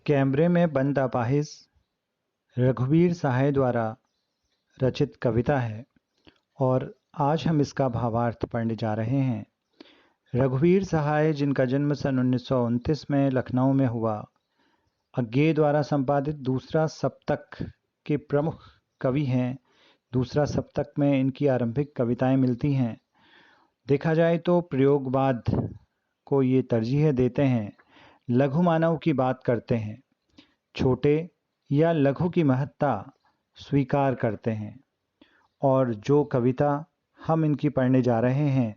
कैमरे में बंद अपाहिज रघुवीर सहाय द्वारा रचित कविता है और आज हम इसका भावार्थ पढ़ने जा रहे हैं। रघुवीर सहाय, जिनका जन्म सन 1929 में लखनऊ में हुआ, अज्ञेय द्वारा संपादित दूसरा सप्तक के प्रमुख कवि हैं। दूसरा सप्तक में इनकी आरंभिक कविताएं मिलती हैं। देखा जाए तो प्रयोगवाद को ये तरजीह देते हैं, लघु मानव की बात करते हैं, छोटे या लघु की महत्ता स्वीकार करते हैं। और जो कविता हम इनकी पढ़ने जा रहे हैं,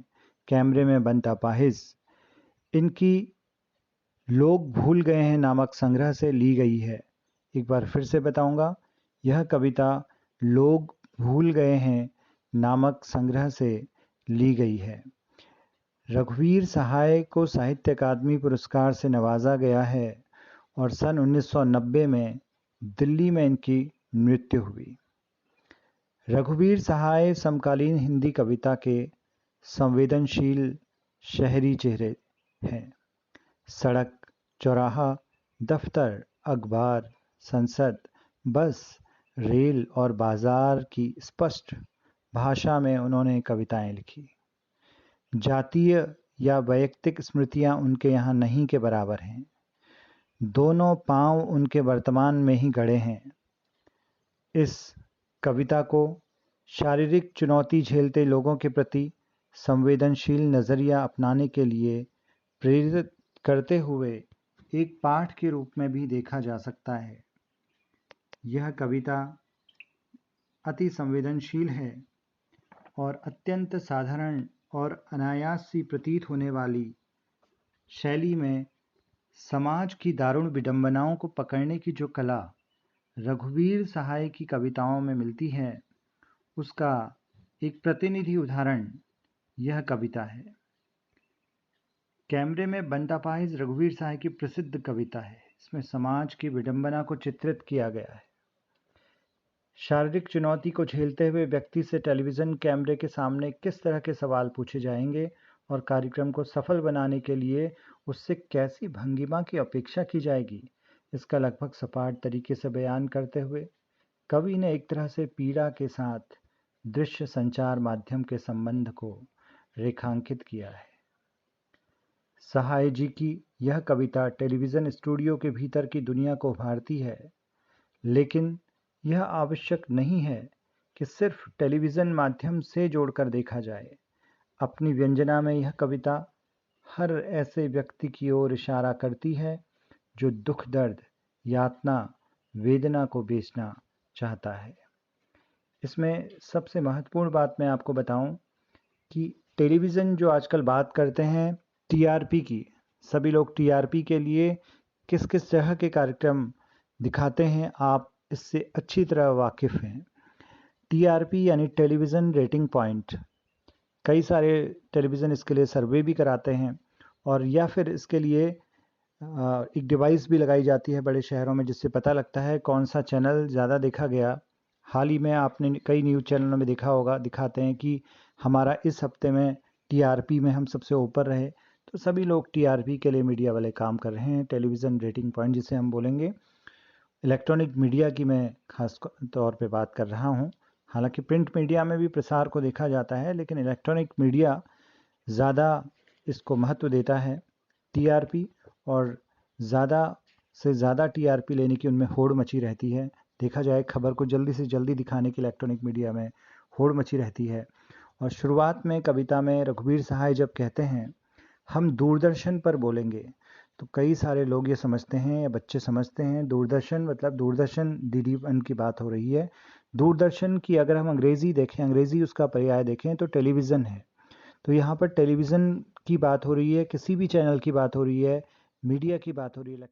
कैमरे में बंद अपाहिज, इनकी लोग भूल गए हैं नामक संग्रह से ली गई है। एक बार फिर से बताऊंगा, यह कविता लोग भूल गए हैं नामक संग्रह से ली गई है। रघुवीर सहाय को साहित्य अकादमी पुरस्कार से नवाजा गया है और सन 1990 में दिल्ली में इनकी मृत्यु हुई। रघुवीर सहाय समकालीन हिंदी कविता के संवेदनशील शहरी चेहरे हैं। सड़क, चौराहा, दफ्तर, अखबार, संसद, बस, रेल और बाजार की स्पष्ट भाषा में उन्होंने कविताएं लिखी। जातीय या वैयक्तिक स्मृतियां उनके यहाँ नहीं के बराबर हैं। दोनों पांव उनके वर्तमान में ही गड़े हैं। इस कविता को शारीरिक चुनौती झेलते लोगों के प्रति संवेदनशील नज़रिया अपनाने के लिए प्रेरित करते हुए एक पाठ के रूप में भी देखा जा सकता है। यह कविता अति संवेदनशील है और अत्यंत साधारण और अनायास सी प्रतीत होने वाली शैली में समाज की दारुण विडंबनाओं को पकड़ने की जो कला रघुवीर सहाय की कविताओं में मिलती है, उसका एक प्रतिनिधि उदाहरण यह कविता है। कैमरे में बंद अपाहिज रघुवीर सहाय की प्रसिद्ध कविता है। इसमें समाज की विडंबना को चित्रित किया गया है। शारीरिक चुनौती को झेलते हुए व्यक्ति से टेलीविज़न कैमरे के सामने किस तरह के सवाल पूछे जाएंगे और कार्यक्रम को सफल बनाने के लिए उससे कैसी भंगिमा की अपेक्षा की जाएगी, इसका लगभग सपाट तरीके से बयान करते हुए कवि ने एक तरह से पीड़ा के साथ दृश्य संचार माध्यम के संबंध को रेखांकित किया है। सहाय जी की यह कविता टेलीविज़न स्टूडियो के भीतर की दुनिया को उभारती है, लेकिन यह आवश्यक नहीं है कि सिर्फ टेलीविज़न माध्यम से जोड़कर देखा जाए। अपनी व्यंजना में यह कविता हर ऐसे व्यक्ति की ओर इशारा करती है जो दुख, दर्द, यातना, वेदना को बेचना चाहता है। इसमें सबसे महत्वपूर्ण बात मैं आपको बताऊं कि टेलीविज़न जो आजकल बात करते हैं टीआरपी की, सभी लोग टीआरपी के लिए किस किस तरह के कार्यक्रम दिखाते हैं, आप इससे अच्छी तरह वाकिफ़ हैं। टीआरपी यानी टेलीविज़न रेटिंग पॉइंट, कई सारे टेलीविज़न इसके लिए सर्वे भी कराते हैं और या फिर इसके लिए एक डिवाइस भी लगाई जाती है बड़े शहरों में, जिससे पता लगता है कौन सा चैनल ज़्यादा देखा गया। हाल ही में आपने कई न्यूज़ चैनलों में देखा होगा, दिखाते हैं कि हमारा इस हफ्ते में टीआरपी में हम सबसे ऊपर रहे। तो सभी लोग टीआरपी के लिए मीडिया वाले काम कर रहे हैं। टेलीविज़न रेटिंग पॉइंट जिसे हम बोलेंगे, इलेक्ट्रॉनिक मीडिया की मैं खास तौर पे बात कर रहा हूँ। हालांकि प्रिंट मीडिया में भी प्रसार को देखा जाता है, लेकिन इलेक्ट्रॉनिक मीडिया ज़्यादा इसको महत्व देता है टीआरपी, और ज़्यादा से ज़्यादा टीआरपी लेने की उनमें होड़ मची रहती है। देखा जाए, खबर को जल्दी से जल्दी दिखाने की इलेक्ट्रॉनिक मीडिया में होड़ मची रहती है। और शुरुआत में कविता में रघुवीर सहाय जब कहते हैं हम दूरदर्शन पर बोलेंगे, तो कई सारे लोग ये समझते हैं या बच्चे समझते हैं दूरदर्शन मतलब दूरदर्शन DD1 की बात हो रही है। दूरदर्शन की अगर हम अंग्रेज़ी देखें, अंग्रेज़ी उसका पर्याय देखें तो टेलीविज़न है। तो यहाँ पर टेलीविज़न की बात हो रही है, किसी भी चैनल की बात हो रही है, मीडिया की बात हो रही है।